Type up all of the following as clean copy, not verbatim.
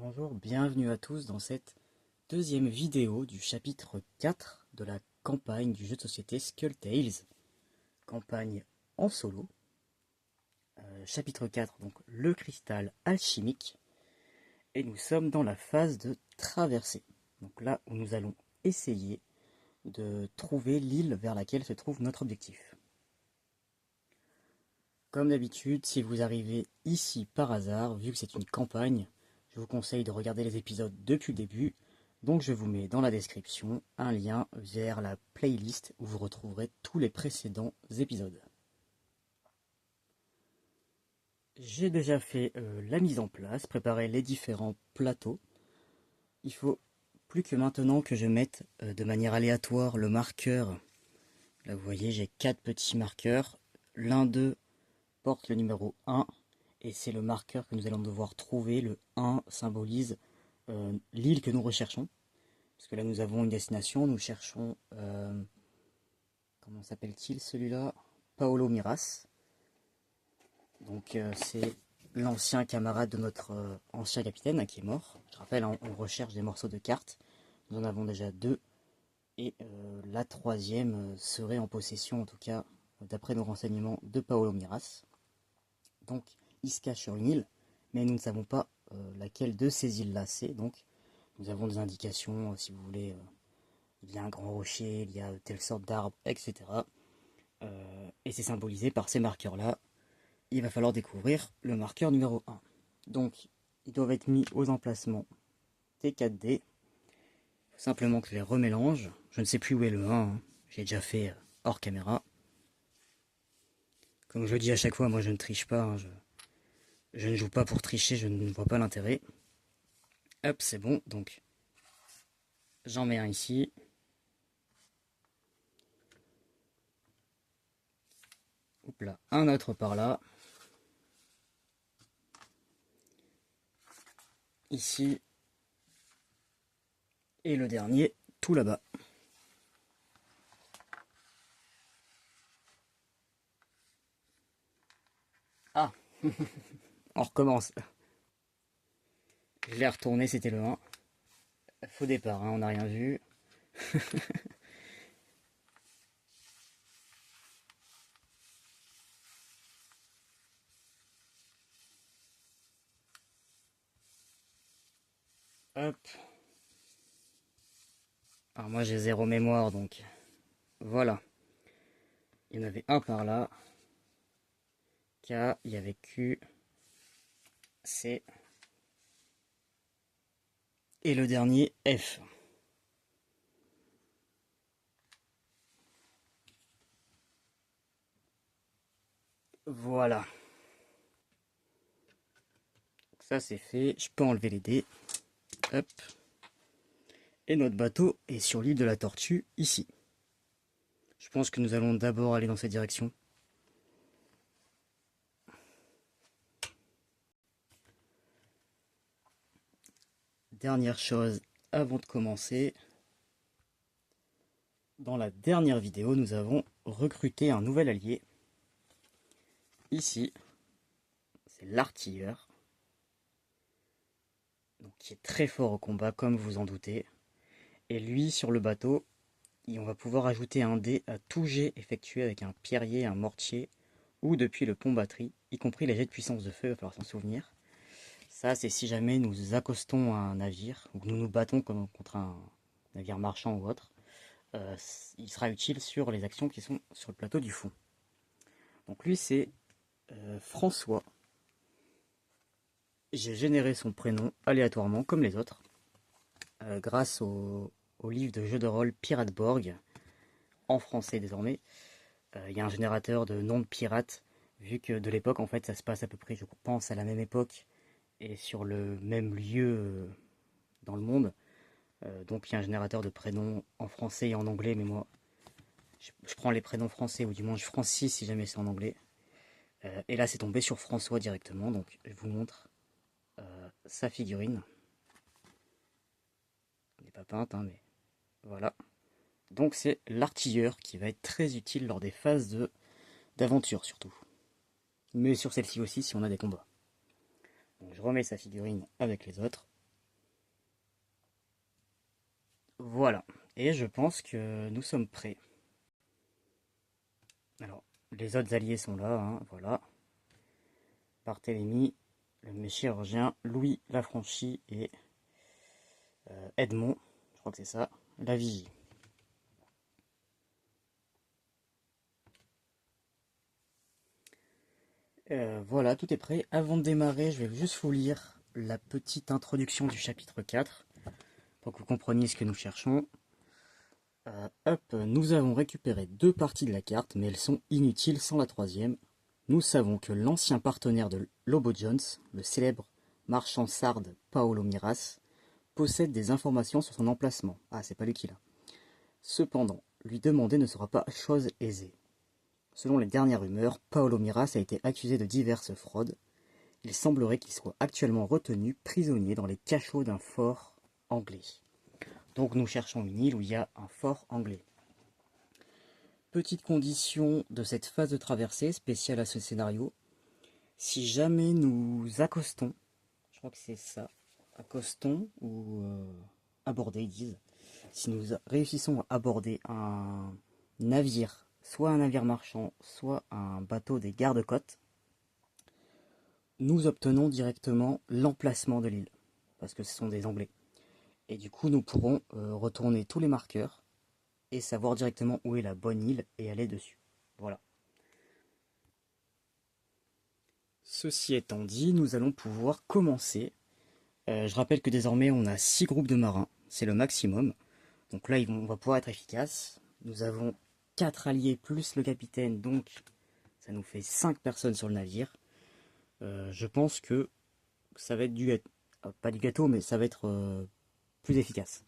Bonjour, bienvenue à tous dans cette deuxième vidéo du chapitre 4 de la campagne du jeu de société Skull Tales. Campagne en solo. Chapitre 4, donc le cristal alchimique. Et nous sommes dans la phase de traversée. Donc là où nous allons essayer de trouver l'île vers laquelle se trouve notre objectif. Comme d'habitude, si vous arrivez ici par hasard, vu que c'est une campagne, je vous conseille de regarder les épisodes depuis le début. Donc je vous mets dans la description un lien vers la playlist où vous retrouverez tous les précédents épisodes. J'ai déjà fait la mise en place, préparé les différents plateaux. Il faut plus que maintenant que je mette de manière aléatoire le marqueur. Là vous voyez j'ai 4 petits marqueurs. L'un d'eux porte le numéro 1 et c'est le marqueur que nous allons devoir trouver. Le 1 symbolise l'île que nous recherchons. Parce que là nous avons une destination, nous cherchons, comment s'appelle-t-il celui-là? Paolo Miras. Donc c'est l'ancien camarade de notre ancien capitaine qui est mort. Je rappelle, on recherche des morceaux de cartes. Nous en avons déjà 2. Et la troisième serait en possession, en tout cas, d'après nos renseignements, de Paolo Miras. Donc il se cache sur une île, mais nous ne savons pas laquelle de ces îles-là c'est. Donc nous avons des indications, si vous voulez, il y a un grand rocher, il y a telle sorte d'arbre, etc. Et c'est symbolisé par ces marqueurs-là. Il va falloir découvrir le marqueur numéro 1. Donc ils doivent être mis aux emplacements T4D. Il faut simplement que je les remélange. Je ne sais plus où est le 1, hein. J'ai déjà fait hors caméra. Comme je le dis à chaque fois, moi je ne triche pas, hein. Je ne joue pas pour tricher, je ne vois pas l'intérêt. Hop, c'est bon, donc j'en mets un ici. Hop là, un autre par là. Ici. Et le dernier, tout là-bas. Ah, on recommence. Je l'ai retourné, c'était le 1. Faux départ, hein, on n'a rien vu. Hop. Alors moi j'ai 0 mémoire, donc voilà. Il y en avait un par là. K, il y avait Q, C. Et le dernier, F. Voilà. Ça c'est fait, je peux enlever les dés. Hop. Et notre bateau est sur l'île de la Tortue, ici. Je pense que nous allons d'abord aller dans cette direction. Dernière chose avant de commencer. Dans la dernière vidéo, nous avons recruté un nouvel allié. Ici, c'est l'artilleur. Donc, qui est très fort au combat, comme vous en doutez. Et lui, sur le bateau, on va pouvoir ajouter un dé à tout jet effectué avec un pierrier, un mortier, ou depuis le pont batterie, y compris les jets de puissance de feu, il va falloir s'en souvenir. Ça, c'est si jamais nous accostons à un navire, ou que nous nous battons contre un navire marchand ou autre. Il sera utile sur les actions qui sont sur le plateau du fond. Donc lui, c'est François. J'ai généré son prénom aléatoirement, comme les autres, grâce au livre de jeu de rôle Pirateborg, en français désormais. Il y a un générateur de nom de pirate, vu que de l'époque, en fait, ça se passe à peu près, je pense, à la même époque, et sur le même lieu dans le monde. Donc il y a un générateur de prénoms en français et en anglais, mais moi, je prends les prénoms français, ou du moins je francise si jamais c'est en anglais. Et là, c'est tombé sur François directement, donc je vous montre sa figurine. Elle n'est pas peinte, hein, mais voilà. Donc c'est l'artilleur qui va être très utile lors des phases d'aventure surtout. Mais sur celle-ci aussi si on a des combats. Donc je remets sa figurine avec les autres. Voilà. Et je pense que nous sommes prêts. Alors, les autres alliés sont là, hein, voilà. Barthélemy, le chirurgien, Louis l'Affranchi et Edmond, je crois que c'est ça, la Vigie. Voilà, tout est prêt. Avant de démarrer, je vais juste vous lire la petite introduction du chapitre 4 pour que vous compreniez ce que nous cherchons. Hop, nous avons récupéré deux parties de la carte, mais elles sont inutiles sans la troisième. Nous savons que l'ancien partenaire de Lobo Jones, le célèbre marchand sarde Paolo Miras, possède des informations sur son emplacement. Ah, c'est pas lui qui l'a. Cependant, lui demander ne sera pas chose aisée. Selon les dernières rumeurs, Paolo Miras a été accusé de diverses fraudes. Il semblerait qu'il soit actuellement retenu prisonnier dans les cachots d'un fort anglais. Donc nous cherchons une île où il y a un fort anglais. Petite condition de cette phase de traversée spéciale à ce scénario, si jamais nous accostons, je crois que c'est ça, accostons ou aborder ils disent, si nous réussissons à aborder un navire, soit un navire marchand, soit un bateau des gardes-côtes, nous obtenons directement l'emplacement de l'île, parce que ce sont des Anglais. Et du coup, nous pourrons retourner tous les marqueurs et savoir directement où est la bonne île et aller dessus. Voilà. Ceci étant dit, nous allons pouvoir commencer. Je rappelle que désormais, on a 6 groupes de marins, c'est le maximum. Donc là, on va pouvoir être efficace. Nous avons 4 alliés plus le capitaine, donc ça nous fait 5 personnes sur le navire. Je pense que ça va être pas du gâteau, mais ça va être plus efficace.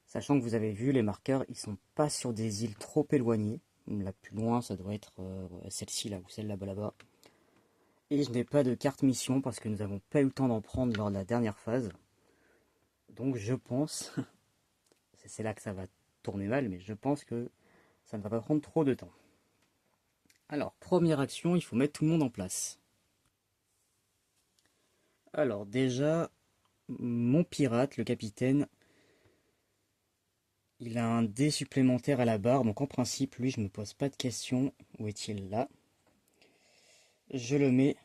Sachant que vous avez vu, les marqueurs, ils sont pas sur des îles trop éloignées. La plus loin, ça doit être celle-ci là ou celle là-bas. Et je n'ai pas de carte mission parce que nous n'avons pas eu le temps d'en prendre lors de la dernière phase. Donc je pense, c'est là que ça va tourner mal, mais je pense que ça ne va pas prendre trop de temps. Alors, première action, il faut mettre tout le monde en place. Alors déjà, mon pirate, le capitaine, il a un dé supplémentaire à la barre, donc en principe, lui, je me pose pas de questions. Où est-il là? Je le mets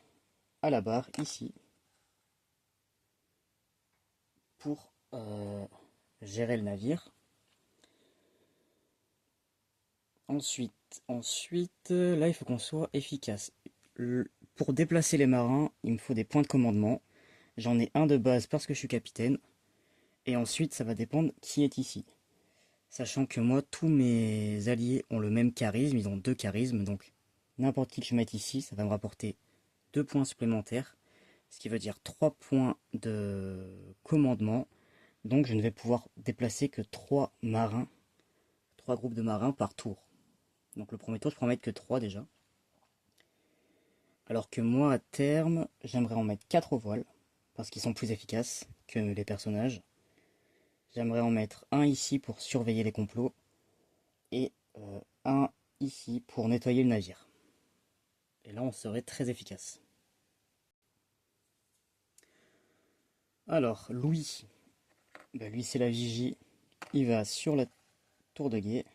à la barre, ici, pour gérer le navire. Ensuite, là, il faut qu'on soit efficace. Pour déplacer les marins, il me faut des points de commandement. J'en ai un de base parce que je suis capitaine. Et ensuite, ça va dépendre qui est ici. Sachant que moi, tous mes alliés ont le même charisme, ils ont 2 charismes, donc n'importe qui que je mette ici, ça va me rapporter 2 points supplémentaires, ce qui veut dire 3 points de commandement. Donc je ne vais pouvoir déplacer que 3 marins, 3 groupes de marins par tour. Donc le premier tour, je pourrais en mettre que 3 déjà. Alors que moi, à terme, j'aimerais en mettre 4 au voile, parce qu'ils sont plus efficaces que les personnages. J'aimerais en mettre un ici pour surveiller les complots, et un ici pour nettoyer le navire. Et là, on serait très efficace. Alors, Louis, lui c'est la vigie, il va sur la tour de guet.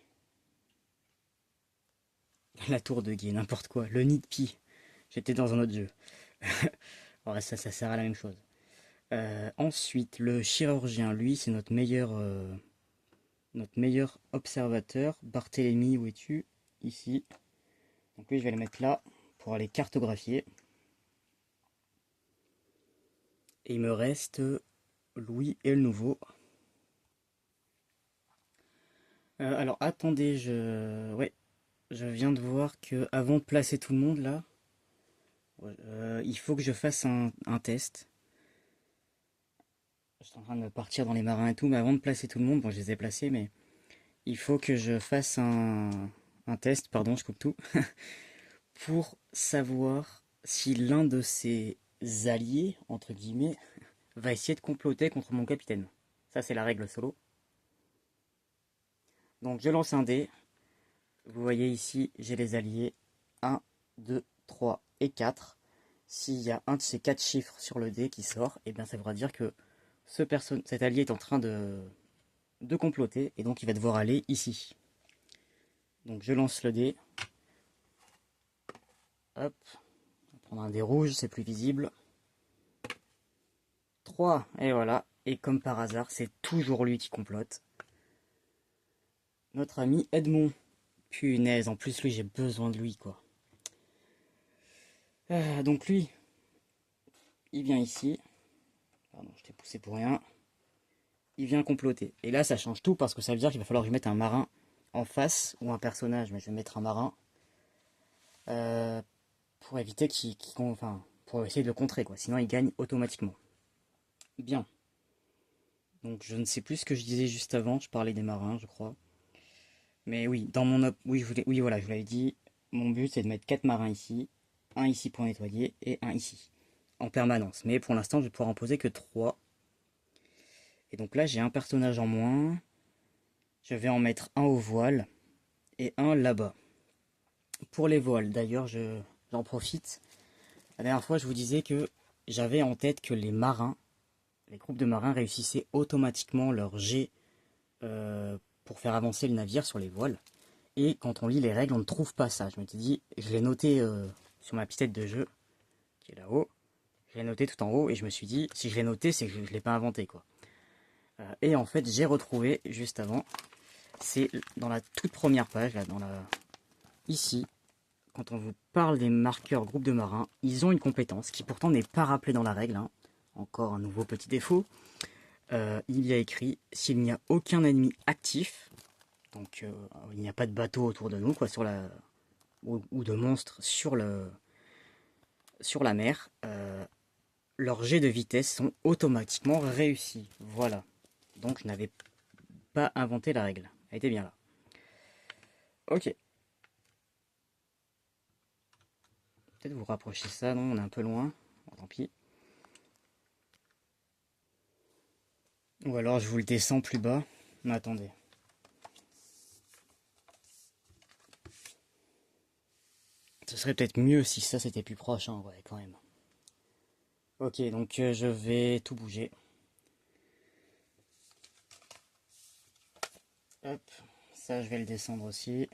La tour de guet, n'importe quoi, le nid de pie. J'étais dans un autre jeu. Alors ça sert à la même chose. Ensuite, le chirurgien, lui, c'est notre meilleur observateur. Barthélemy, où es-tu? Ici. Donc lui, je vais le mettre là pour aller cartographier. Et il me reste Louis et le nouveau. Alors attendez, ouais, je viens de voir que avant de placer tout le monde là, il faut que je fasse un test. Je suis en train de partir dans les marins et tout, mais avant de placer tout le monde, bon je les ai placés, mais il faut que je fasse un test, pardon, je coupe tout, pour savoir si l'un de ces alliés, entre guillemets, va essayer de comploter contre mon capitaine. Ça c'est la règle solo. Donc je lance un dé. Vous voyez ici, j'ai les alliés 1, 2, 3 et 4. S'il y a un de ces 4 chiffres sur le dé qui sort, et bien ça voudra dire que cet allié est en train de comploter, et donc il va devoir aller ici. Donc je lance le dé. Hop, on va prendre un dé rouge, c'est plus visible. 3, et voilà. Et comme par hasard, c'est toujours lui qui complote. Notre ami Edmond. Punaise, en plus lui j'ai besoin de lui quoi. Donc lui, il vient ici. Pardon, je t'ai poussé pour rien. Il vient comploter. Et là ça change tout parce que ça veut dire qu'il va falloir que je mette un marin en face, ou un personnage, mais je vais mettre un marin. Pour éviter enfin, pour essayer de le contrer quoi. Sinon il gagne automatiquement. Bien. Donc je ne sais plus ce que je disais juste avant, je parlais des marins je crois. Mais oui, dans mon oui, oui voilà, je vous l'avais dit, mon but c'est de mettre 4 marins ici, un ici pour nettoyer et un ici, en permanence. Mais pour l'instant je vais pouvoir en poser que 3. Et donc là j'ai un personnage en moins, je vais en mettre un au voile et un là-bas. Pour les voiles, d'ailleurs j'en profite. La dernière fois je vous disais que j'avais en tête que les marins, les groupes de marins réussissaient automatiquement leur jet pour faire avancer le navire sur les voiles. Et quand on lit les règles, on ne trouve pas ça. Je m'étais dit, je l'ai noté sur ma petite de jeu, qui est là-haut. Je l'ai noté tout en haut, et je me suis dit, si je l'ai noté, c'est que je ne l'ai pas inventé, quoi. Et en fait, j'ai retrouvé, juste avant, c'est dans la toute première page, là, ici, quand on vous parle des marqueurs groupe de marins, ils ont une compétence, qui pourtant n'est pas rappelée dans la règle, hein. Encore un nouveau petit défaut. Il y a écrit, s'il n'y a aucun ennemi actif, donc il n'y a pas de bateau autour de nous, quoi, ou de monstres sur la mer, leurs jets de vitesse sont automatiquement réussis. Voilà. Donc je n'avais pas inventé la règle. Elle était bien là. Ok. Peut-être vous rapprocher ça, non, on est un peu loin. Bon, tant pis. Ou alors je vous le descends plus bas. Mais attendez. Ce serait peut-être mieux si ça c'était plus proche, hein, ouais, quand même. Ok, donc je vais tout bouger. Hop, ça je vais le descendre aussi.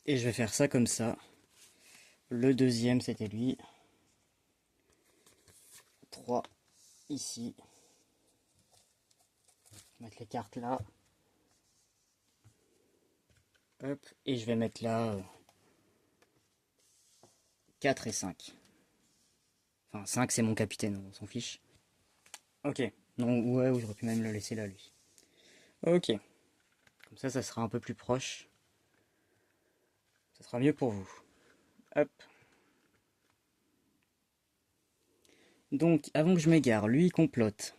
Et je vais faire ça comme ça. Le deuxième c'était lui. 3 ici. Mettre les cartes là. Hop, et je vais mettre là 4 et 5. Enfin, 5 c'est mon capitaine, on s'en fiche. Ok, non, ouais, j'aurais pu même le laisser là, lui. Ok, comme ça sera un peu plus proche. Ça sera mieux pour vous. Hop. Donc, avant que je m'égare, lui, il complote.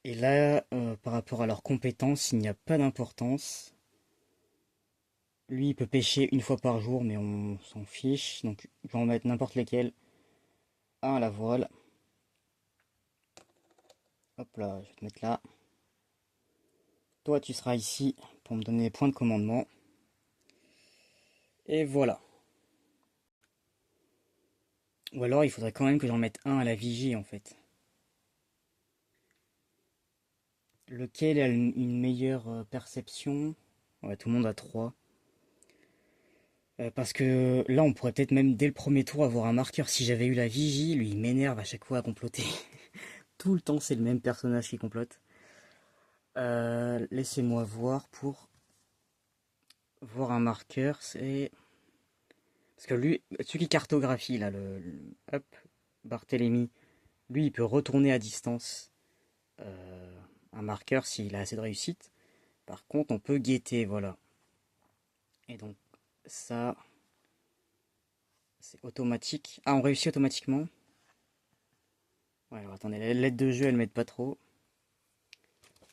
Et là, par rapport à leurs compétences, il n'y a pas d'importance. Lui, il peut pêcher une fois par jour, mais on s'en fiche. Donc, je vais en mettre n'importe lesquels. Un à la voile. Hop là, je vais te mettre là. Toi, tu seras ici pour me donner des points de commandement. Et voilà. Ou alors, il faudrait quand même que j'en mette un à la vigie, en fait. Lequel a une meilleure perception? Ouais, tout le monde a 3. Parce que là, on pourrait peut-être même dès le premier tour avoir un marqueur. Si j'avais eu la vigie, lui, il m'énerve à chaque fois à comploter. Tout le temps, c'est le même personnage qui complote. Laissez-moi voir pour voir un marqueur. C'est parce que lui, celui qui cartographie là, hop, Barthélemy, lui, il peut retourner à distance un marqueur s'il a assez de réussite. Par contre, on peut guetter, voilà. Et donc ça, c'est automatique. Ah, on réussit automatiquement. Ouais, alors attendez, les lettres de jeu, elles m'aident pas trop.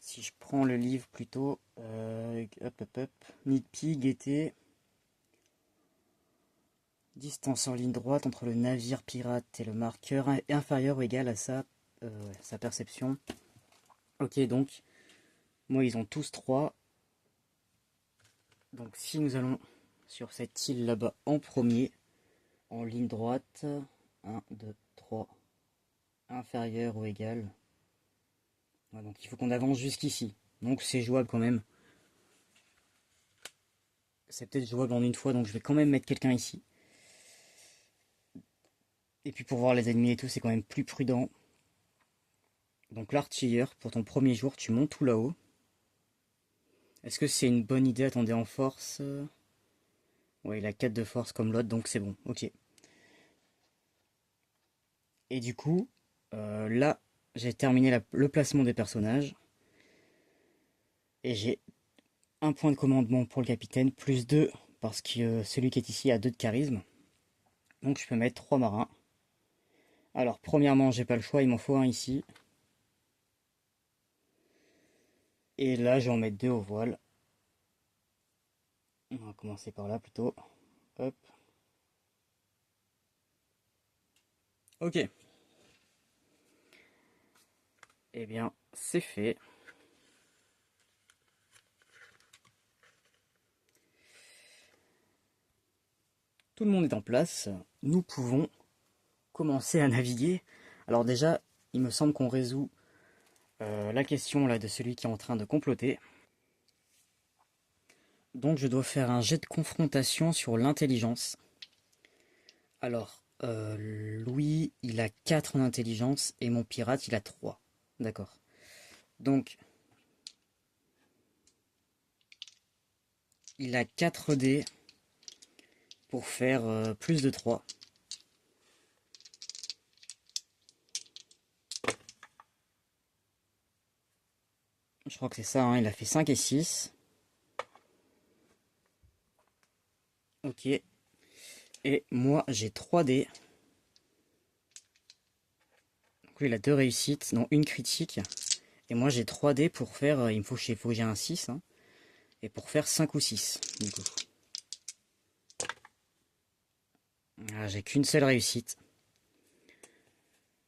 Si je prends le livre plutôt, hop, Nidpi, guetter. Distance en ligne droite entre le navire pirate et le marqueur inférieur ou égal à sa perception. Ok, donc, moi, ils ont tous 3. Donc, si nous allons sur cette île là-bas en premier, en ligne droite, 1, 2, 3, inférieur ou égal. Voilà, donc il faut qu'on avance jusqu'ici. Donc c'est jouable quand même. C'est peut-être jouable en une fois, donc je vais quand même mettre quelqu'un ici. Et puis pour voir les ennemis et tout, c'est quand même plus prudent. Donc l'artilleur, pour ton premier jour, tu montes tout là-haut. Est-ce que c'est une bonne idée? Attendez, en force. Ouais, il a 4 de force comme l'autre, donc c'est bon. Ok. Et du coup, là, j'ai terminé le placement des personnages. Et j'ai un point de commandement pour le capitaine, plus 2, parce que celui qui est ici a 2 de charisme. Donc je peux mettre 3 marins. Alors, premièrement, j'ai pas le choix, il m'en faut un ici. Et là, je vais en mettre 2 au voile. On va commencer par là plutôt. Hop. Ok. Eh bien, c'est fait. Tout le monde est en place. Nous pouvons commencer à naviguer. Alors déjà, il me semble qu'on résout la question là de celui qui est en train de comploter. Donc je dois faire un jet de confrontation sur l'intelligence. Alors, Louis, il a 4 en intelligence et mon pirate, il a 3. D'accord. Donc, il a 4 dés pour faire plus de 3. Je crois que c'est ça, hein, il a fait 5 et 6. Ok. Et moi, j'ai 3 dés. Donc lui, il a 2 réussites, non, une critique. Et moi, j'ai 3 dés pour faire... il faut que j'ai un 6. Hein, et pour faire 5 ou 6, du coup. Ah, j'ai qu'une seule réussite.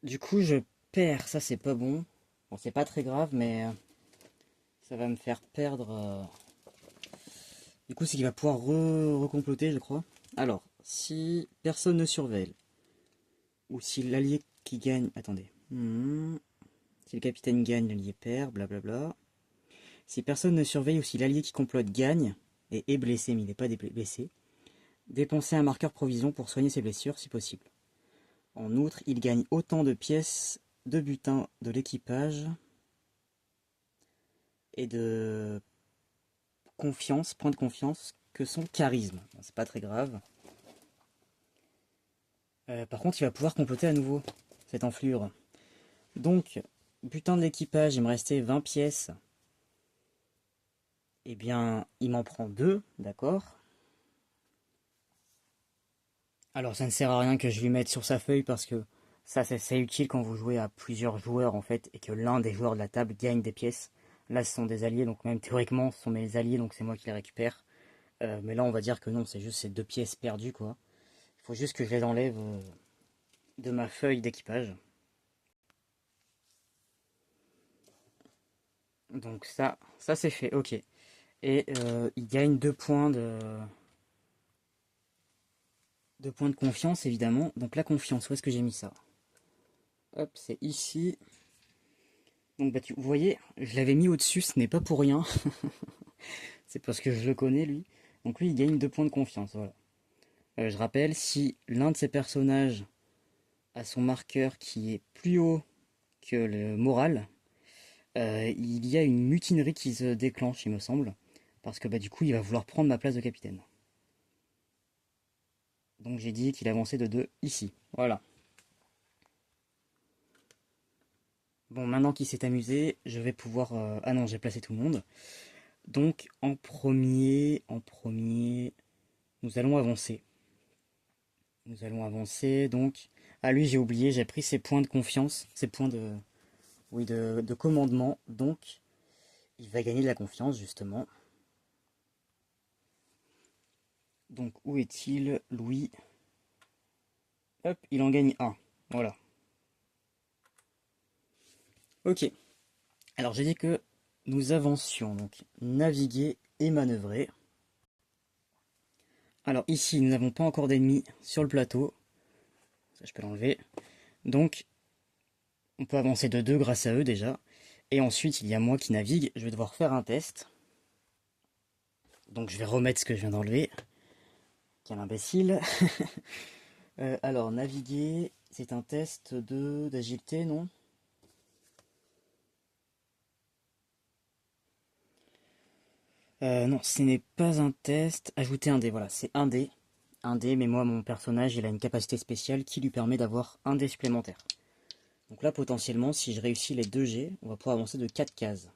Du coup, je perds. Ça, c'est pas bon. Bon, c'est pas très grave, mais ça va me faire perdre... Du coup, c'est qu'il va pouvoir recomploter, je crois. Alors, si personne ne surveille, ou si l'allié qui gagne... Attendez. Si le capitaine gagne, l'allié perd, blablabla. Si personne ne surveille ou si l'allié qui complote gagne, et est blessé, mais il n'est pas blessé, dépensez un marqueur provision pour soigner ses blessures, si possible. En outre, il gagne autant de pièces de butin de l'équipage et de confiance, point de confiance, que son charisme. Bon, c'est pas très grave. Par contre, il va pouvoir comploter à nouveau cette enflure. Donc, butin de l'équipage, il me restait 20 pièces. Eh bien, il m'en prend 2, d'accord. Alors, ça ne sert à rien que je lui mette sur sa feuille parce que ça, c'est utile quand vous jouez à plusieurs joueurs en fait et que l'un des joueurs de la table gagne des pièces. Là, ce sont des alliés, donc même théoriquement, ce sont mes alliés, donc c'est moi qui les récupère. Mais là, on va dire que non, c'est juste ces 2 pièces perdues, quoi. Il faut juste que je les enlève de ma feuille d'équipage. Donc ça c'est fait, ok. Et il gagne 2 points de confiance, évidemment. Donc la confiance, où est-ce que j'ai mis ça? Hop, c'est ici. Donc bah, vous voyez, je l'avais mis au-dessus, ce n'est pas pour rien. C'est parce que je le connais, lui. Donc lui, il gagne 2 points de confiance, voilà. Je rappelle, si l'un de ces personnages a son marqueur qui est plus haut que le moral, il y a une mutinerie qui se déclenche, il me semble. Parce que bah, du coup, il va vouloir prendre ma place de capitaine. Donc j'ai dit qu'il avançait de 2 ici. Voilà. Bon, maintenant qu'il s'est amusé, je vais pouvoir... Ah non, j'ai placé tout le monde. Donc en premier, nous allons avancer. Nous allons avancer, donc... Ah lui, j'ai oublié, j'ai pris ses points de confiance, ses points de... Oui, de commandement. Donc, il va gagner de la confiance, justement. Donc, où est-il, Louis? Hop, il en gagne un. Voilà. Ok. Alors, j'ai dit que nous avancions. Donc, naviguer et manœuvrer. Alors, ici, nous n'avons pas encore d'ennemis sur le plateau. Ça, je peux l'enlever. Donc, on peut avancer de 2 grâce à eux, déjà. Et ensuite, il y a moi qui navigue. Je vais devoir faire un test. Donc je vais remettre ce que je viens d'enlever. Quel imbécile. Alors, naviguer, c'est un test d'agilité, non? Non, ce n'est pas un test. Ajouter un dé, voilà, c'est un dé. Un dé, mais moi, mon personnage, il a une capacité spéciale qui lui permet d'avoir un dé supplémentaire. Donc là, potentiellement, si je réussis les 2 G, on va pouvoir avancer de 4 cases.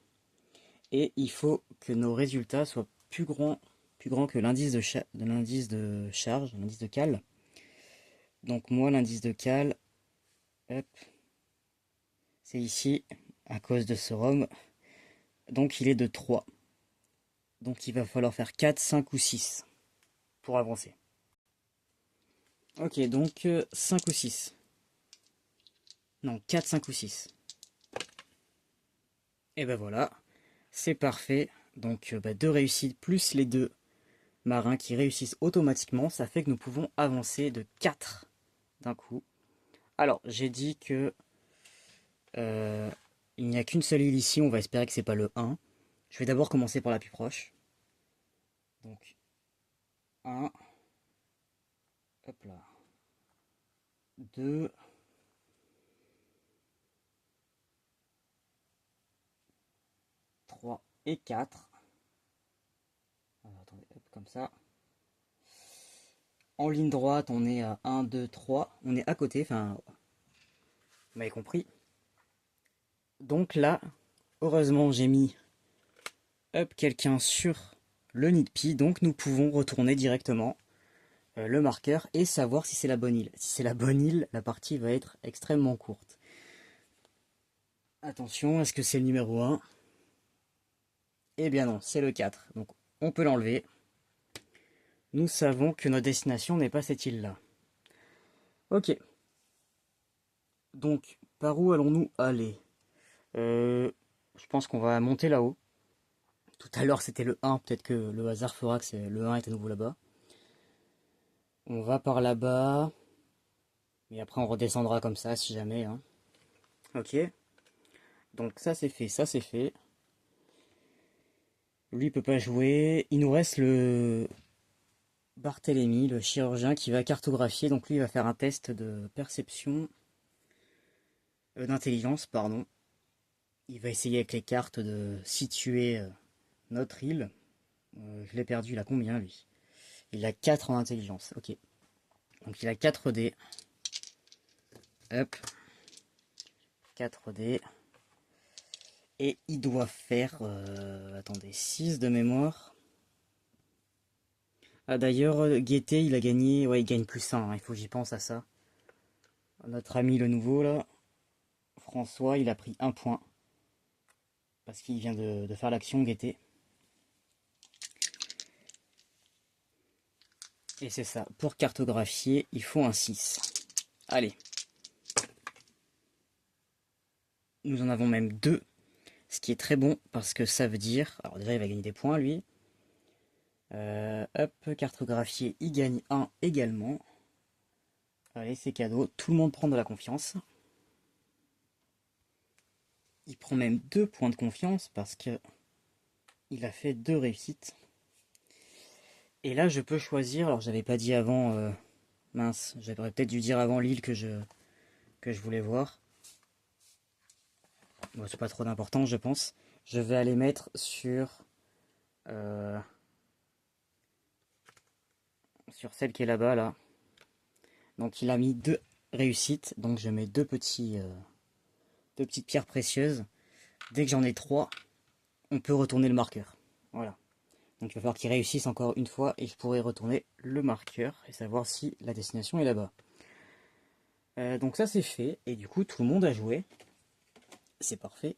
Et il faut que nos résultats soient plus grands que l'indice de charge, l'indice de cal. Donc moi, l'indice de cal, hop, c'est ici, à cause de ce ROM. Donc il est de 3. Donc il va falloir faire 4, 5 ou 6 pour avancer. Ok, donc 5 ou 6. Non, 4, 5 ou 6. Et ben voilà, c'est parfait. Donc 2 réussites plus les 2 marins qui réussissent automatiquement, ça fait que nous pouvons avancer de 4 d'un coup. Alors, j'ai dit que il n'y a qu'une seule île ici, on va espérer que c'est pas le 1. Je vais d'abord commencer par la plus proche. Donc, 1. Hop là. 2. 3 et 4. Alors, attendez, hop, comme ça. En ligne droite, on est à 1, 2, 3. On est à côté, enfin, vous m'avez compris. Donc là, heureusement, j'ai mis hop, quelqu'un sur le nid de pie. Donc nous pouvons retourner directement le marqueur et savoir si c'est la bonne île. Si c'est la bonne île, la partie va être extrêmement courte. Attention, est-ce que c'est le numéro 1? Eh bien non, c'est le 4. Donc on peut l'enlever. Nous savons que notre destination n'est pas cette île-là. Ok. Donc, par où allons-nous aller? Je pense qu'on va monter là-haut. Tout à l'heure c'était le 1, peut-être que le hasard fera que le 1 est à nouveau là-bas. On va par là-bas. Et après on redescendra comme ça si jamais. Hein. Ok. Donc ça c'est fait, ça c'est fait. Lui il peut pas jouer. Il nous reste le Barthélemy, le chirurgien qui va cartographier. Donc lui il va faire un test de perception. D'intelligence, pardon. Il va essayer avec les cartes de situer notre île. Je l'ai perdu, il a combien lui? Il a 4 en intelligence, ok. Donc il a 4 dés. Hop. 4 dés. Et il doit faire, attendez, 6 de mémoire. Ah d'ailleurs, Gaieté, il a gagné, ouais il gagne plus 1, hein, il faut que j'y pense à ça. Notre ami le nouveau là, François, il a pris 1 point. Parce qu'il vient de faire l'action Gaieté. Et c'est ça, pour cartographier, il faut un 6. Allez. Nous en avons même 2. Ce qui est très bon parce que ça veut dire... Alors déjà il va gagner des points lui. Hop, cartographier, il gagne 1 également. Allez, c'est cadeau. Tout le monde prend de la confiance. Il prend même 2 points de confiance parce que il a fait 2 réussites. Et là je peux choisir, alors j'avais pas dit avant... mince, j'aurais peut-être dû dire avant l'île que je voulais voir. Bon, c'est pas trop d'importance je pense. Je vais aller mettre sur... sur celle qui est là-bas là. Donc il a mis 2 réussites, donc je mets 2 petites pierres précieuses. Dès que j'en ai 3, on peut retourner le marqueur. Voilà. Donc il va falloir qu'il réussisse encore une fois et je pourrai retourner le marqueur et savoir si la destination est là-bas. Donc ça c'est fait et du coup tout le monde a joué. C'est parfait.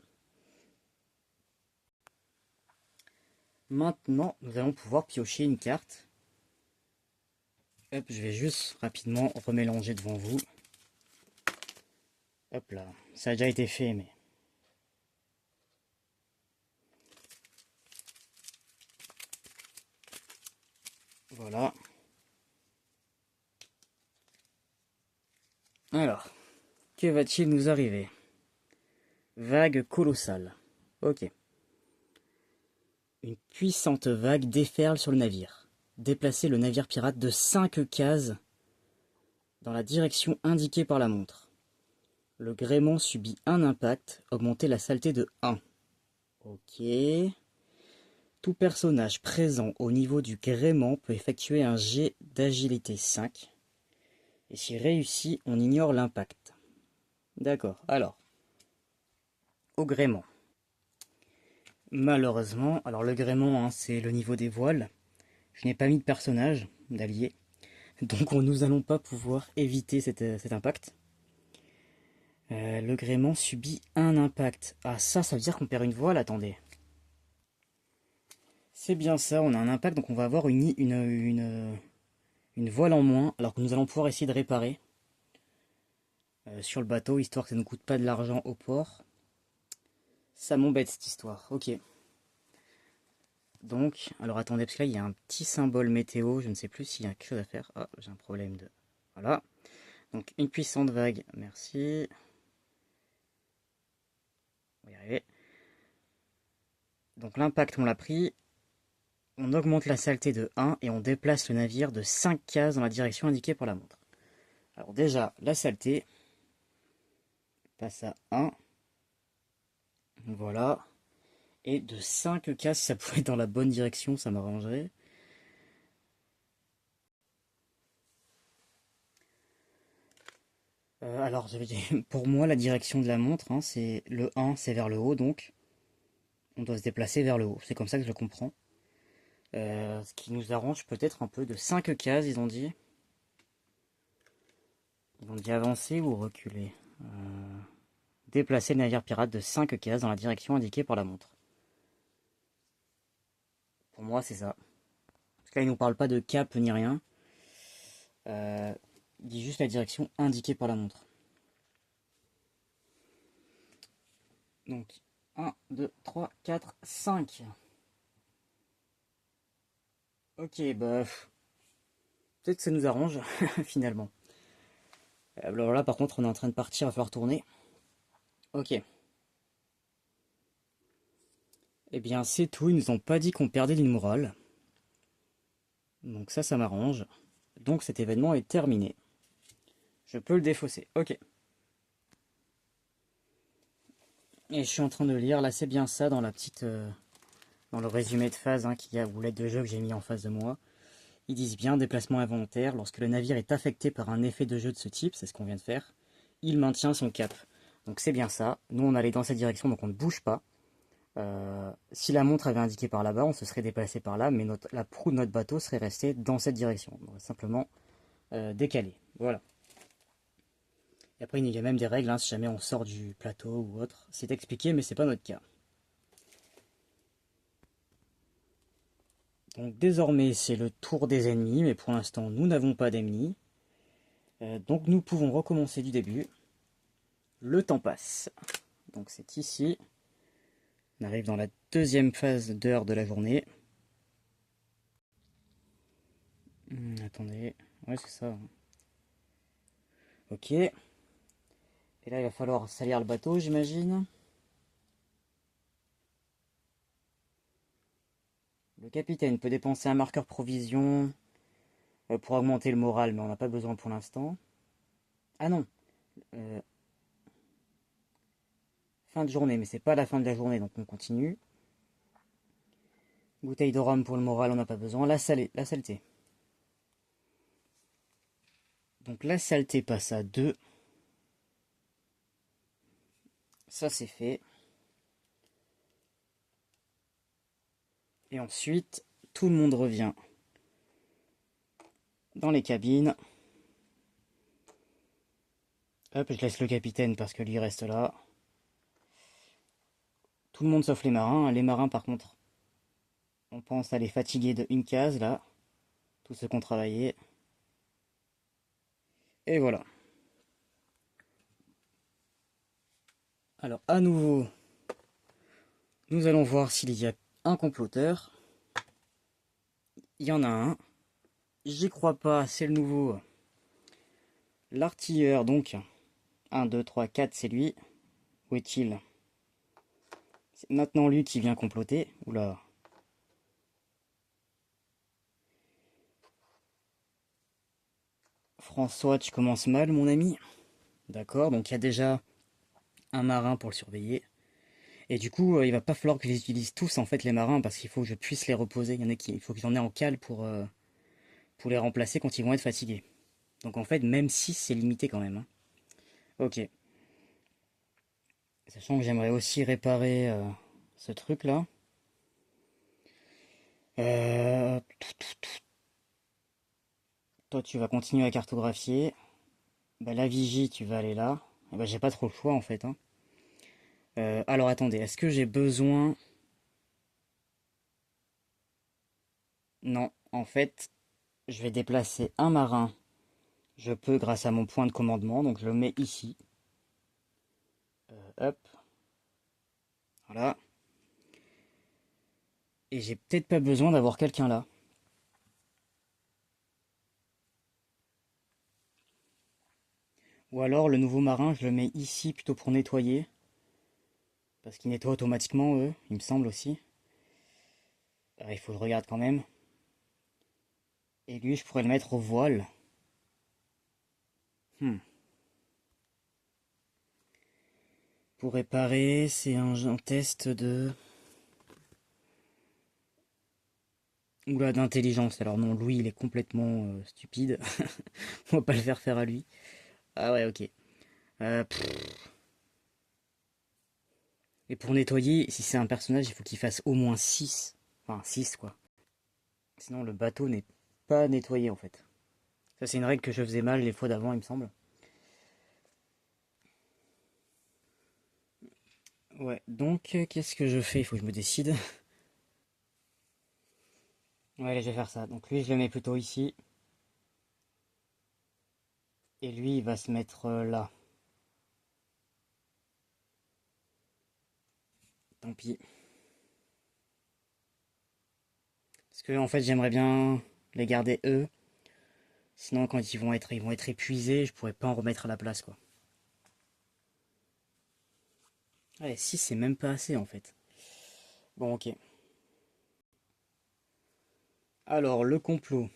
Maintenant nous allons pouvoir piocher une carte. Hop, je vais juste rapidement remélanger devant vous. Hop là, ça a déjà été fait mais... Voilà. Alors, que va-t-il nous arriver? Vague colossale. Ok. Une puissante vague déferle sur le navire. Déplacez le navire pirate de 5 cases dans la direction indiquée par la montre. Le gréement subit un impact, augmentez la saleté de 1. Ok. Tout personnage présent au niveau du gréement peut effectuer un jet d'agilité 5. Et s'il réussit, on ignore l'impact. D'accord, alors. Au gréement. Malheureusement, alors le gréement, hein, c'est le niveau des voiles. Je n'ai pas mis de personnage, d'allié. Donc nous n'allons pas pouvoir éviter cet impact. Le gréement subit un impact. Ah ça veut dire qu'on perd une voile, attendez. C'est bien ça, on a un impact, donc on va avoir une voile en moins, alors que nous allons pouvoir essayer de réparer sur le bateau, histoire que ça ne coûte pas de l'argent au port. Ça m'embête cette histoire, ok. Donc, alors attendez, parce que là il y a un petit symbole météo, je ne sais plus s'il y a quelque chose à faire. Ah, j'ai un problème de... Voilà. Donc une puissante vague, merci. On va y arriver. Donc l'impact on l'a pris. On augmente la saleté de 1 et on déplace le navire de 5 cases dans la direction indiquée par la montre. Alors déjà, la saleté passe à 1. Voilà. Et de 5 cases, si ça pouvait être dans la bonne direction, ça m'arrangerait. Alors, pour moi, la direction de la montre, hein, c'est le 1, c'est vers le haut, donc on doit se déplacer vers le haut. C'est comme ça que je le comprends. Ce qui nous arrange peut-être un peu de 5 cases, ils ont dit. Ils ont dit avancer ou reculer. Déplacer le navire pirate de 5 cases dans la direction indiquée par la montre. Pour moi, c'est ça. Parce que là, il nous parle pas de cap ni rien. Il dit juste la direction indiquée par la montre. Donc, 1, 2, 3, 4, 5. Ok, bah... Peut-être que ça nous arrange, finalement. Alors là, par contre, on est en train de partir, il va falloir tourner. Ok. Eh bien, c'est tout, ils nous ont pas dit qu'on perdait l'île morale. Donc ça m'arrange. Donc cet événement est terminé. Je peux le défausser, ok. Et je suis en train de lire, là c'est bien ça dans la petite... dans le résumé de phase hein, qu'il y a, ou l'aide de jeu que j'ai mis en face de moi. Ils disent bien déplacement involontaire, lorsque le navire est affecté par un effet de jeu de ce type, c'est ce qu'on vient de faire, il maintient son cap. Donc c'est bien ça, nous on allait dans cette direction donc on ne bouge pas. Si la montre avait indiqué par là-bas, on se serait déplacé par là, mais la proue de notre bateau serait restée dans cette direction. On va simplement décaler, voilà. Et après il y a même des règles, hein, si jamais on sort du plateau ou autre. C'est expliqué mais c'est pas notre cas. Donc désormais c'est le tour des ennemis, mais pour l'instant nous n'avons pas d'ennemis. Donc nous pouvons recommencer du début. Le temps passe. Donc c'est ici. On arrive dans la deuxième phase d'heure de la journée. Attendez. Ouais c'est ça. Ok. Et là il va falloir salir le bateau j'imagine. Le capitaine peut dépenser un marqueur provision pour augmenter le moral, mais on n'a pas besoin pour l'instant. Ah non. Fin de journée, mais c'est pas la fin de la journée, donc on continue. Bouteille de rhum pour le moral, on n'a pas besoin. La saleté. Donc la saleté passe à 2. Ça c'est fait. Et ensuite, tout le monde revient dans les cabines. Hop, je laisse le capitaine parce que lui reste là. Tout le monde sauf les marins. Les marins par contre, on pense à les fatiguer de une case là. Tous ceux qui ont travaillé. Et voilà. Alors à nouveau, nous allons voir s'il y a un comploteur. Il y en a un. J'y crois pas, c'est le nouveau. L'artilleur donc. 1, 2, 3, 4, c'est lui. Où est-il? C'est maintenant lui qui vient comploter. Oula. François, tu commences mal, mon ami. D'accord, donc il y a déjà un marin pour le surveiller. Et du coup, il va pas falloir que je les utilise tous, en fait, les marins, parce qu'il faut que je puisse les reposer. Il y en a il faut que j'en ai en cale pour les remplacer quand ils vont être fatigués. Donc en fait, même 6 c'est limité quand même, hein. Ok. Sachant que j'aimerais aussi réparer ce truc-là. Euh, Toi, tu vas continuer à cartographier. Bah, la vigie, tu vas aller là. Et bah, j'ai pas trop le choix, en fait, hein. Alors attendez, est-ce que j'ai besoin... Non, en fait, je vais déplacer un marin. Je peux grâce à mon point de commandement, donc je le mets ici. Hop, voilà. Et j'ai peut-être pas besoin d'avoir quelqu'un là. Ou alors le nouveau marin, je le mets ici plutôt pour nettoyer. Parce qu'ils nettoient automatiquement, eux, il me semble aussi. Il faut que je regarde quand même. Et lui, je pourrais le mettre au voile. Hmm. Pour réparer, c'est un test de... Oula, d'intelligence. Alors non, Louis, il est complètement stupide. On va pas le faire faire à lui. Ah ouais, ok. Pff. Et pour nettoyer, si c'est un personnage, il faut qu'il fasse au moins 6. Enfin, 6 quoi. Sinon, le bateau n'est pas nettoyé en fait. Ça, c'est une règle que je faisais mal les fois d'avant, il me semble. Ouais, donc, qu'est-ce que je fais? Il faut que je me décide. Ouais, allez, je vais faire ça. Donc lui, je le mets plutôt ici. Et lui, il va se mettre là. Tant pis. Parce que, en fait, j'aimerais bien les garder eux. Sinon, quand ils vont être épuisés, je pourrais pas en remettre à la place, quoi. Ouais, 6 c'est même pas assez, en fait. Bon, ok. Alors, le complot.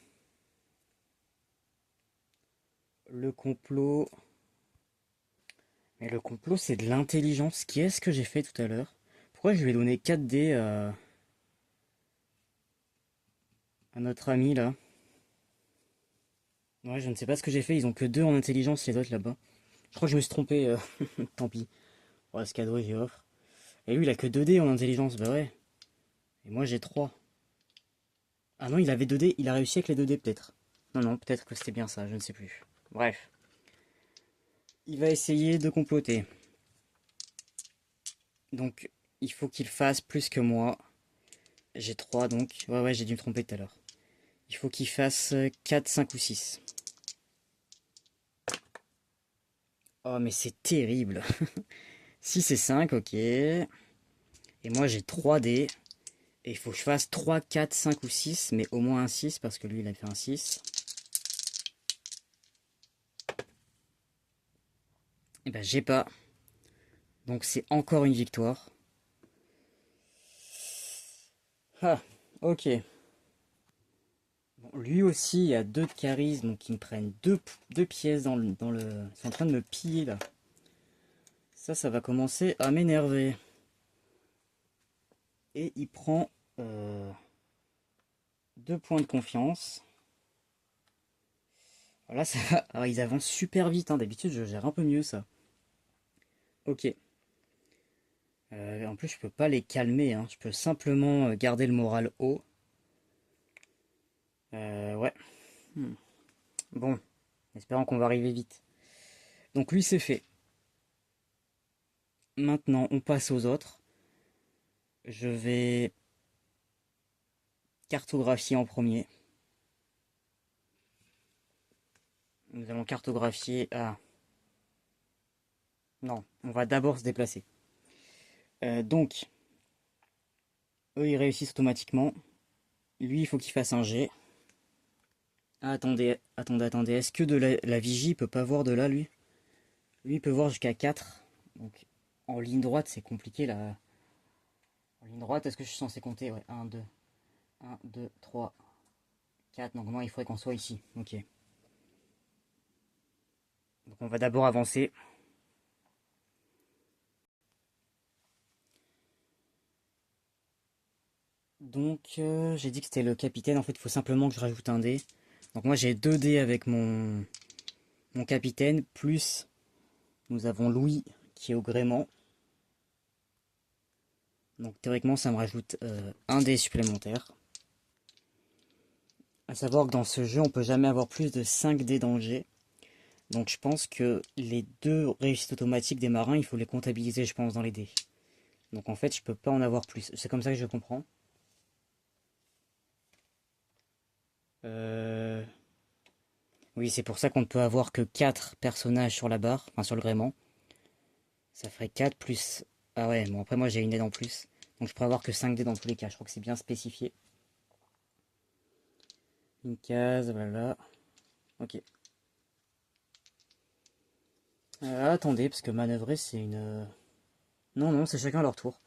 Le complot... Mais le complot, c'est de l'intelligence. Qui est-ce que j'ai fait tout à l'heure? Pourquoi je lui ai donné 4 dés à notre ami, là? Ouais, je ne sais pas ce que j'ai fait. Ils ont que 2 en intelligence, les autres, là-bas. Je crois que je me suis trompé. Tant pis. Ouais, ce cadeau, j'y offre. Et lui, il a que 2 dés en intelligence. Bah ouais. Et moi, j'ai 3. Ah non, il avait 2 dés. Il a réussi avec les 2 dés, peut-être. Non, non, peut-être que c'était bien ça. Je ne sais plus. Bref. Il va essayer de comploter. Donc, il faut qu'il fasse plus que moi. J'ai 3 donc. Ouais, ouais, j'ai dû me tromper tout à l'heure. Il faut qu'il fasse 4, 5 ou 6. Oh, mais c'est terrible. 6 et 5, ok. Et moi, j'ai 3 dés. Et il faut que je fasse 3, 4, 5 ou 6. Mais au moins un 6 parce que lui, il a fait un 6. Et ben, j'ai pas. Donc, c'est encore une victoire. Ah, ok. Bon, lui aussi, il a 2 de charisme, donc ils me prennent 2 pièces dans le... Ils sont en train de me piller, là. Ça va commencer à m'énerver. Et il prend 2 points de confiance. Voilà, ça va. Alors, ils avancent super vite, hein. D'habitude, je gère un peu mieux ça. Ok. En plus, je peux pas les calmer, hein. Je peux simplement garder le moral haut. Ouais. Hmm. Bon, espérons qu'on va arriver vite. Donc lui, c'est fait. Maintenant, on passe aux autres. Je vais cartographier en premier. Nous allons cartographier... Ah, non, on va d'abord se déplacer. Donc, eux, ils réussissent automatiquement. Lui, il faut qu'il fasse un jet. Ah, attendez, attendez, attendez. Est-ce que de la vigie, il peut pas voir de là, lui? Lui, il peut voir jusqu'à 4. Donc, en ligne droite, c'est compliqué, là. En ligne droite, est-ce que je suis censé compter? Ouais, 1, 2. 1, 2, 3, 4. Donc non, il faudrait qu'on soit ici. Ok. Donc on va d'abord avancer. Donc j'ai dit que c'était le capitaine. En fait, il faut simplement que je rajoute un dé. Donc moi j'ai 2 dés avec mon capitaine. Plus nous avons Louis qui est au gréement. Donc théoriquement ça me rajoute un dé supplémentaire. À savoir que dans ce jeu on peut jamais avoir plus de 5 dés dans le jet. Donc je pense que les 2 réussites automatiques des marins, il faut les comptabiliser je pense dans les dés. Donc en fait je peux pas en avoir plus. C'est comme ça que je comprends. Euh... Oui, c'est pour ça qu'on ne peut avoir que 4 personnages sur la barre, enfin sur le gréement. Ça ferait 4 plus... Ah ouais, bon après moi j'ai une aide en plus. Donc je pourrais avoir que 5 dés dans tous les cas, je crois que c'est bien spécifié. Une case, voilà. Ok. Attendez, parce que manœuvrer c'est une... Non, non, c'est chacun leur tour.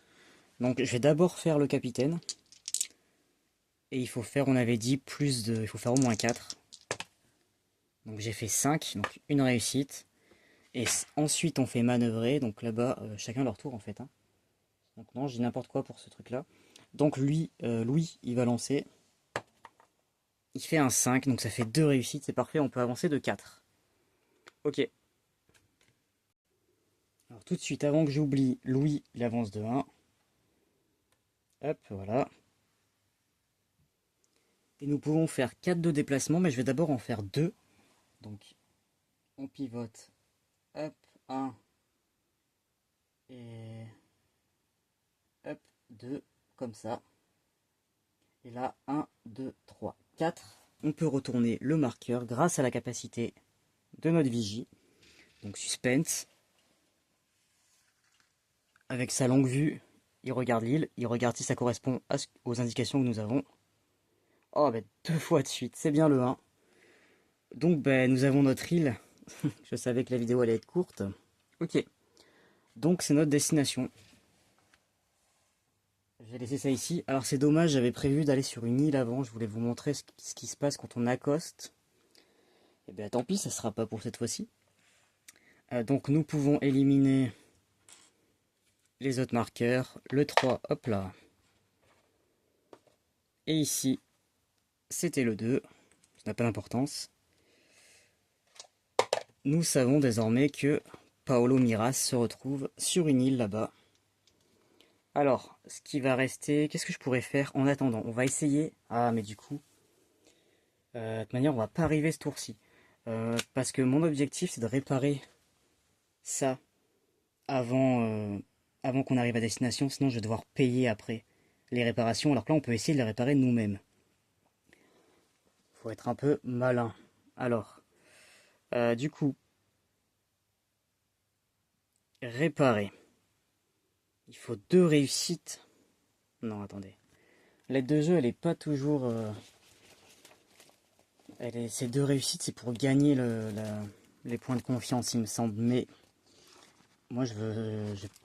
Donc je vais d'abord faire le capitaine. Et il faut faire, on avait dit, plus de... Il faut faire au moins 4. Donc j'ai fait 5, donc une réussite. Et ensuite on fait manœuvrer, donc là-bas, chacun leur tour en fait. Hein. Donc non, je dis n'importe quoi pour ce truc-là. Donc lui, Louis, il va lancer. Il fait un 5, donc ça fait 2 réussites, c'est parfait, on peut avancer de 4. Ok. Alors tout de suite, avant que j'oublie, Louis, il avance de 1. Hop, voilà. Et nous pouvons faire 4 de déplacement, mais je vais d'abord en faire 2. Donc, on pivote. Hop, 1. Et... Hop, 2, comme ça. Et là, 1, 2, 3, 4. On peut retourner le marqueur grâce à la capacité de notre vigie. Donc suspense. Avec sa longue vue, il regarde l'île, il regarde si ça correspond aux indications que nous avons. Oh, bah 2 fois de suite, c'est bien le 1. Donc, bah, nous avons notre île. Je savais que la vidéo allait être courte. Ok, donc c'est notre destination. Je vais laisser ça ici. Alors c'est dommage, j'avais prévu d'aller sur une île avant. Je voulais vous montrer ce qui se passe quand on accoste. Et bien tant pis, ça sera pas pour cette fois-ci. Donc nous pouvons éliminer les autres marqueurs. Le 3, hop là. Et ici, c'était le 2. Ça n'a pas d'importance. Nous savons désormais que Paolo Miras se retrouve sur une île là-bas. Alors, ce qui va rester, qu'est-ce que je pourrais faire en attendant? On va essayer. Ah, mais du coup, de toute manière, on va pas arriver ce tour-ci. Parce que mon objectif, c'est de réparer ça avant qu'on arrive à destination. Sinon, je vais devoir payer après les réparations. Alors que là, on peut essayer de les réparer nous-mêmes. Faut être un peu malin. Alors, du coup, réparer. Il faut 2 réussites. Non, attendez. L'aide de jeu, elle est pas toujours... ces 2 réussites, c'est pour gagner les points de confiance, il me semble. Mais moi, je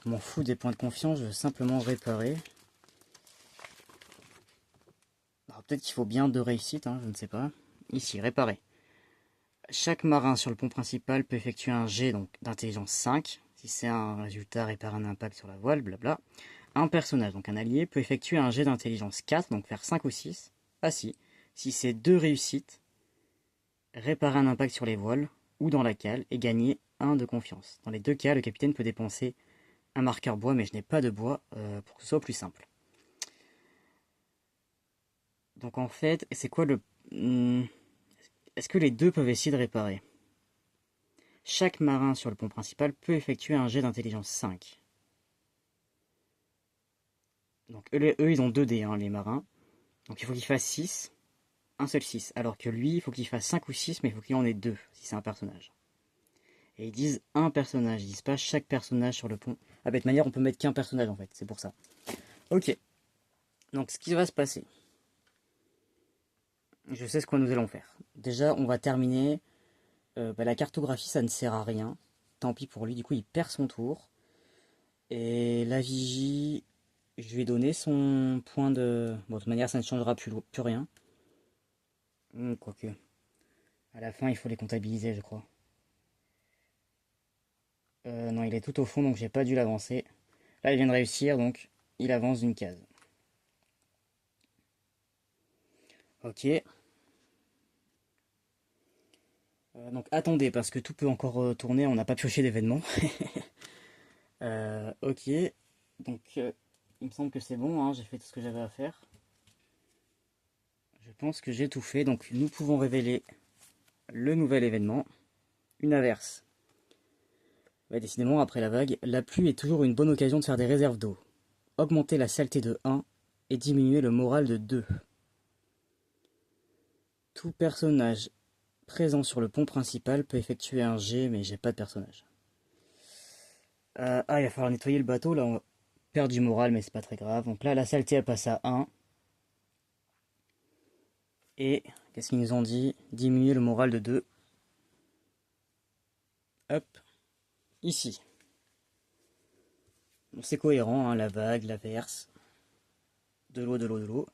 m'en fous des points de confiance, je veux simplement réparer. Alors peut-être qu'il faut bien 2 réussites, hein, je ne sais pas. Ici, réparer. Chaque marin sur le pont principal peut effectuer un jet d'intelligence 5. Si c'est un résultat, réparer un impact sur la voile, blabla. Un personnage, donc un allié, peut effectuer un jet d'intelligence 4, donc faire 5 ou 6. Ah si c'est 2 réussites, réparer un impact sur les voiles ou dans la cale et gagner 1 de confiance. Dans les 2 cas, le capitaine peut dépenser un marqueur bois, mais je n'ai pas de bois pour que ce soit plus simple. Donc en fait, c'est quoi le... Est-ce que les 2 peuvent essayer de réparer? Chaque marin sur le pont principal peut effectuer un jet d'intelligence 5. Donc eux ils ont 2 dés, hein, les marins. Donc il faut qu'ils fassent 6. Un seul 6. Alors que lui, il faut qu'il fasse 5 ou 6, mais il faut qu'il en ait 2, si c'est un personnage. Et ils disent un personnage, ils disent pas chaque personnage sur le pont. Ah, de toute manière, on peut mettre qu'un personnage en fait, c'est pour ça. Ok. Donc ce qui va se passer. Je sais ce que nous allons faire. Déjà, on va terminer. La cartographie, ça ne sert à rien. Tant pis pour lui, du coup, il perd son tour. Et la vigie. je lui ai donné son point de... Bon, de toute manière, ça ne changera plus rien. Quoique. À la fin, il faut les comptabiliser, je crois. Non, il est tout au fond, donc j'ai pas dû l'avancer. Là, il vient de réussir, donc il avance d'une case. Ok. Donc attendez, parce que tout peut encore tourner, on n'a pas pioché d'événement. Ok. Donc, il me semble que c'est bon, hein, j'ai fait tout ce que j'avais à faire. Je pense que j'ai tout fait, donc nous pouvons révéler le nouvel événement. Une averse. Ouais, décidément, après la vague, la pluie est toujours une bonne occasion de faire des réserves d'eau. Augmenter la saleté de 1 et diminuer le moral de 2. Tout personnage présent sur le pont principal peut effectuer un jet, mais j'ai pas de personnage. Il va falloir nettoyer le bateau, là on va perdre du moral, mais c'est pas très grave. Donc là, la saleté elle passe à 1. Et qu'est-ce qu'ils nous ont dit? Diminuer le moral de 2. Hop, ici. C'est cohérent, hein, la vague, l'averse, de l'eau, de l'eau, de l'eau.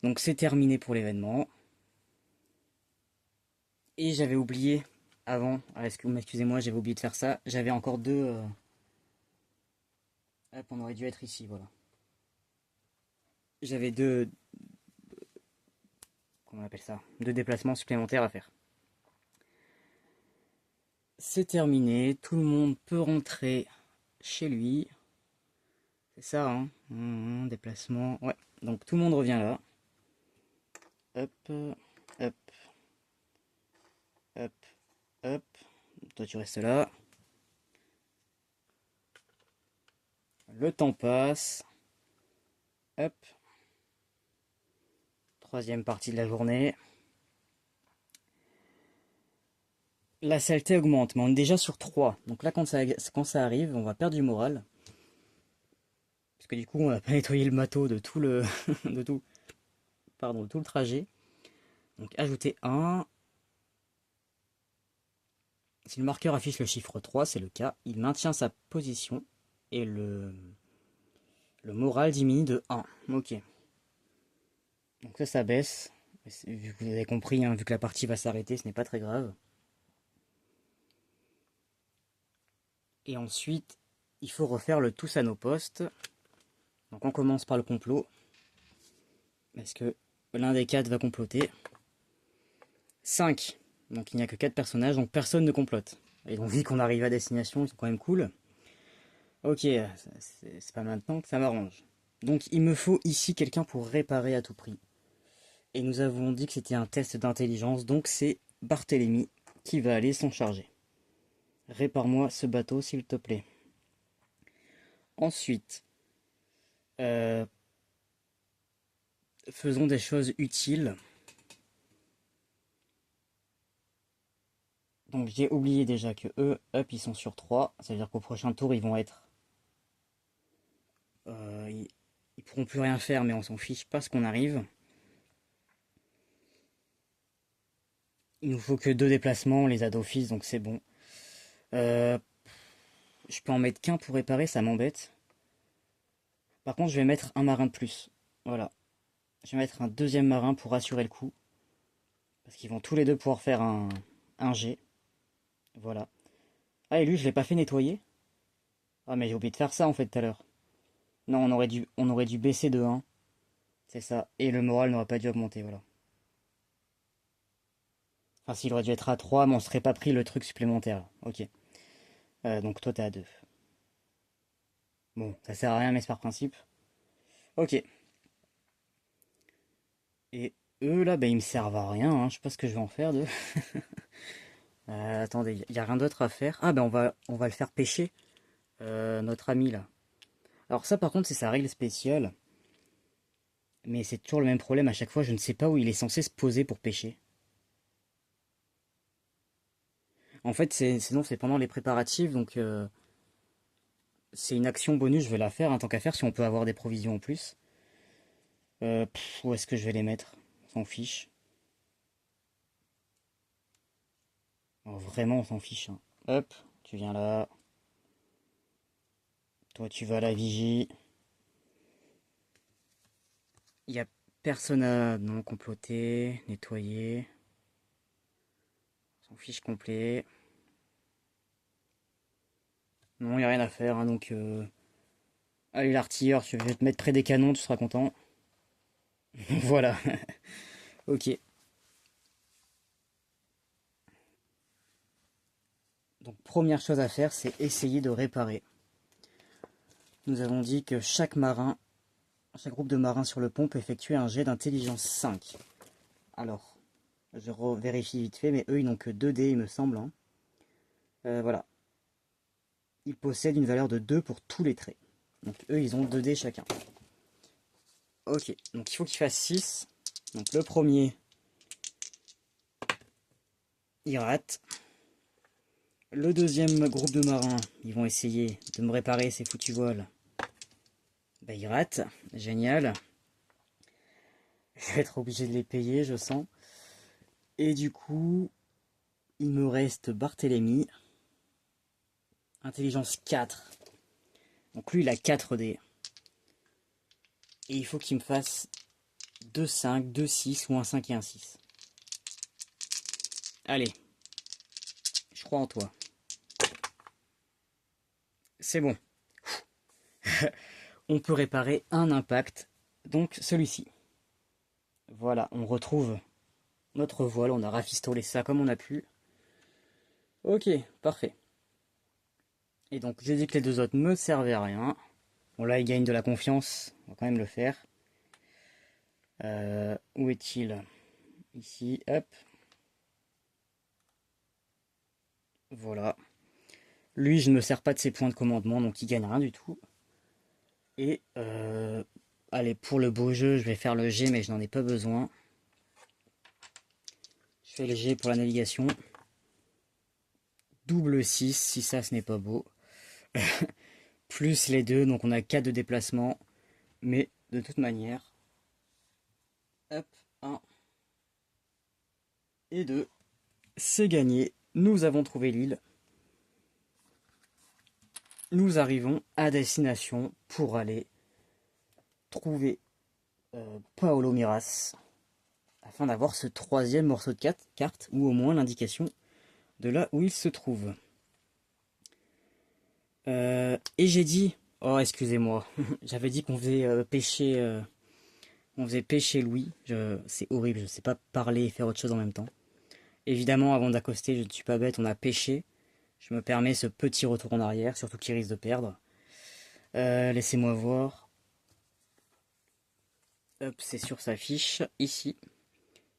Donc c'est terminé pour l'événement. Et j'avais oublié avant, excusez-moi, j'avais oublié de faire ça. J'avais encore deux. Hop, on aurait dû être ici, voilà. J'avais deux. Comment on appelle ça? Deux déplacements supplémentaires à faire. C'est terminé, tout le monde peut rentrer chez lui. C'est ça, hein? Déplacement. Ouais, donc tout le monde revient là. Hop, hop, hop, hop. Toi, tu restes là. Le temps passe. Hop. Troisième partie de la journée. La saleté augmente, mais on est déjà sur 3. Donc là, quand ça arrive, on va perdre du moral. Parce que du coup, on n'a pas nettoyé le bateau de tout le, de tout, pardon, de tout le trajet. Donc ajouter 1. Si le marqueur affiche le chiffre 3, c'est le cas, il maintient sa position et le moral diminue de 1. Ok. Donc ça baisse. Vu que vous avez compris, hein, vu que la partie va s'arrêter, ce n'est pas très grave. Et ensuite, il faut refaire le tous à nos postes. Donc on commence par le complot. Est-ce que l'un des 4 va comploter? 5. Donc il n'y a que 4 personnages, donc personne ne complote. Et donc vu qu'on arrive à destination, c'est quand même cool. Ok, c'est pas maintenant que ça m'arrange. Donc il me faut ici quelqu'un pour réparer à tout prix. Et nous avons dit que c'était un test d'intelligence, donc c'est Barthélemy qui va aller s'en charger. Répare-moi ce bateau s'il te plaît. Ensuite, euh, faisons des choses utiles. Donc j'ai oublié déjà que eux, hop, ils sont sur 3. Ça veut dire qu'au prochain tour, ils vont être... ils pourront plus rien faire, mais on s'en fiche parce qu'on arrive. Il nous faut que 2 déplacements, on les a d'office, donc c'est bon. Je peux en mettre qu'un pour réparer, ça m'embête. Par contre, je vais mettre un marin de plus. Voilà. Je vais mettre un deuxième marin pour assurer le coup. Parce qu'ils vont tous les deux pouvoir faire un G. Voilà. Ah, et lui, je l'ai pas fait nettoyer. Ah, mais j'ai oublié de faire ça en fait tout à l'heure. Non, on aurait dû baisser de 1. C'est ça. Et le moral n'aurait pas dû augmenter, voilà. Enfin, s'il aurait dû être à 3, mais on serait pas pris le truc supplémentaire. Là. Ok. Donc toi, t'es à 2. Bon, ça sert à rien, mais c'est par principe. Ok. Et eux, là, bah, ils me servent à rien. Hein. Je sais pas ce que je vais en faire d'eux. Attendez, il y a rien d'autre à faire. Ah, ben on va le faire pêcher. Notre ami, là. Alors ça, par contre, c'est sa règle spéciale. Mais c'est toujours le même problème à chaque fois. Je ne sais pas où il est censé se poser pour pêcher. En fait, sinon, c'est pendant les préparatifs. Donc, c'est une action bonus. Je vais la faire en tant qu'à faire si on peut avoir des provisions en plus. Où est-ce que je vais les mettre? On s'en fiche. Oh, vraiment, on s'en fiche. Hein. Hop, tu viens là. Toi, tu vas à la vigie. Il n'y a personne à non comploter, nettoyer. Son fiche complet. Non, il n'y a rien à faire, hein, donc... Allez l'artilleur, je vais te mettre près des canons, tu seras content. Voilà. Ok. Donc première chose à faire, c'est essayer de réparer. Nous avons dit que chaque groupe de marins sur le pont peut effectuer un jet d'intelligence 5. Alors, je vérifie vite fait, mais eux ils n'ont que 2 dés il me semble, hein. Voilà. Ils possèdent une valeur de 2 pour tous les traits. Donc eux ils ont 2 dés chacun. Ok, donc il faut qu'ils fassent 6. Donc le premier, il rate. Le deuxième groupe de marins, ils vont essayer de me réparer ces foutues voiles. Bah ils ratent, génial. Je vais être obligé de les payer, je sens. Et du coup, il me reste Barthélemy. Intelligence 4. Donc lui, il a 4 dés. Et il faut qu'il me fasse 2 5, 2 6 ou un 5 et un 6. Allez. Je crois en toi. C'est bon. On peut réparer un impact. Donc celui-ci. Voilà, on retrouve notre voile. On a rafistolé ça comme on a pu. Ok, parfait. Et donc j'ai dit que les deux autres me servaient à rien. Bon là, il gagne de la confiance. On va quand même le faire. Où est-il? Ici, hop. Voilà. Lui, je ne me sers pas de ses points de commandement, donc il gagne rien du tout. Et allez, pour le beau jeu, je vais faire le G, mais je n'en ai pas besoin. Je fais le G pour la navigation. Double 6, si ça, ce n'est pas beau. Plus les deux, donc on a 4 de déplacement. Mais de toute manière, hop, 1 et 2, c'est gagné. Nous avons trouvé l'île. Nous arrivons à destination pour aller trouver Paolo Miras, afin d'avoir ce troisième morceau de carte, ou au moins l'indication de là où il se trouve. Et j'ai dit, oh excusez-moi, j'avais dit qu'on faisait pêcher, on faisait pêcher Louis. C'est horrible, je ne sais pas parler et faire autre chose en même temps. Évidemment, avant d'accoster, je ne suis pas bête, on a pêché. Je me permets ce petit retour en arrière, surtout qu'il risque de perdre. Laissez-moi voir. Hop, c'est sur sa fiche, ici.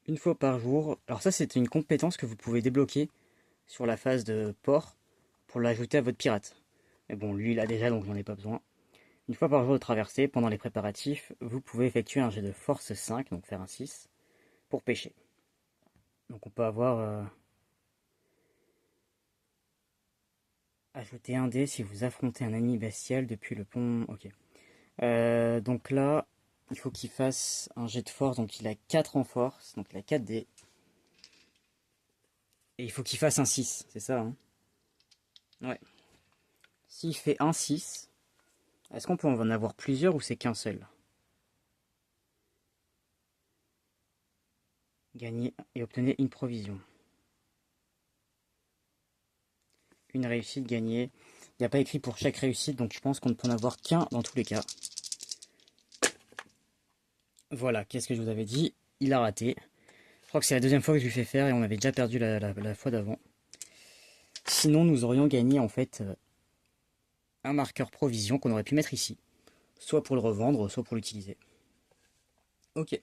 Une fois par jour. Alors ça, c'est une compétence que vous pouvez débloquer sur la phase de port pour l'ajouter à votre pirate. Mais bon, lui, il a déjà, donc j'en ai pas besoin. Une fois par jour de traversée, pendant les préparatifs, vous pouvez effectuer un jet de force 5, donc faire un 6, pour pêcher. Donc on peut avoir ajouté un dé si vous affrontez un ennemi bestial depuis le pont. Ok. Donc là, il faut qu'il fasse un jet de force, donc il a 4 en force, donc il a 4 dés. Et il faut qu'il fasse un 6, c'est ça, hein? Ouais. S'il fait un 6, est-ce qu'on peut en avoir plusieurs ou c'est qu'un seul? Gagnez et obtenez une provision. Une réussite gagnée. Il n'y a pas écrit pour chaque réussite, donc je pense qu'on ne peut en avoir qu'un dans tous les cas. Voilà, qu'est-ce que je vous avais dit? Il a raté. Je crois que c'est la deuxième fois que je lui fais faire et on avait déjà perdu la fois d'avant. Sinon, nous aurions gagné en fait un marqueur provision qu'on aurait pu mettre ici. Soit pour le revendre, soit pour l'utiliser. Ok,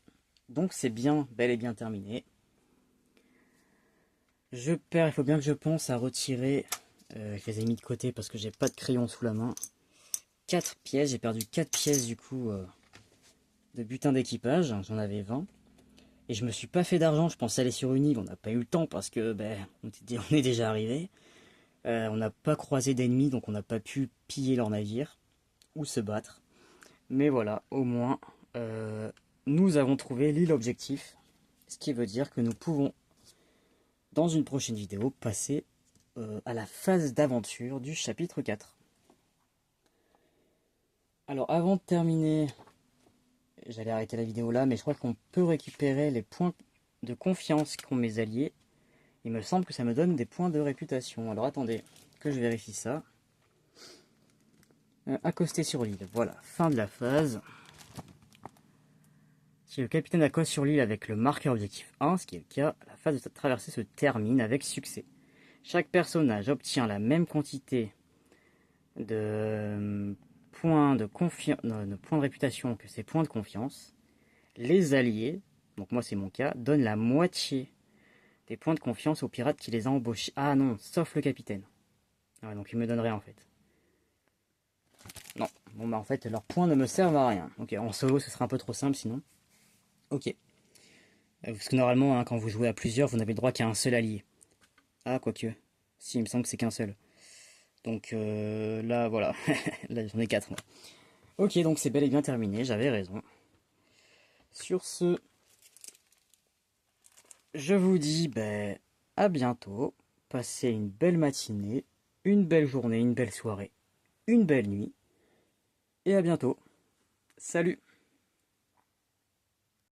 donc c'est bien, bel et bien terminé. Je perds, il faut bien que je pense à retirer, je les ai mis de côté parce que j'ai pas de crayon sous la main. 4 pièces, j'ai perdu 4 pièces du coup de butin d'équipage, j'en avais 20. Et je me suis pas fait d'argent, je pensais aller sur une île, on n'a pas eu le temps parce que on est déjà arrivé. On n'a pas croisé d'ennemis, donc on n'a pas pu piller leur navire ou se battre. Mais voilà, au moins, nous avons trouvé l'île objectif, ce qui veut dire que nous pouvons, dans une prochaine vidéo, passer à la phase d'aventure du chapitre 4. Alors avant de terminer, j'allais arrêter la vidéo là, mais je crois qu'on peut récupérer les points de confiance qu'ont mes alliés. Il me semble que ça me donne des points de réputation. Alors attendez, que je vérifie ça. Accoster sur l'île, voilà, fin de la phase. Si le capitaine accoste sur l'île avec le marqueur objectif 1, ce qui est le cas, la phase de traversée se termine avec succès. Chaque personnage obtient la même quantité de points de réputation que ses points de confiance. Les alliés, donc moi c'est mon cas, donnent la moitié des points de confiance au pirate qui les a embauchés. Ah non, sauf le capitaine. Ah, donc il me donnerait en fait. Non, bon bah en fait leurs points ne me servent à rien. Ok, en solo ce sera un peu trop simple sinon. Ok. Parce que normalement, hein, quand vous jouez à plusieurs, vous n'avez le droit qu'à un seul allié. Ah, quoique. Si, il me semble que c'est qu'un seul. Donc là, voilà. Là, j'en ai 4. Moi. Ok, donc c'est bel et bien terminé, j'avais raison. Sur ce, je vous dis ben, à bientôt. Passez une belle matinée, une belle journée, une belle soirée, une belle nuit. Et à bientôt. Salut!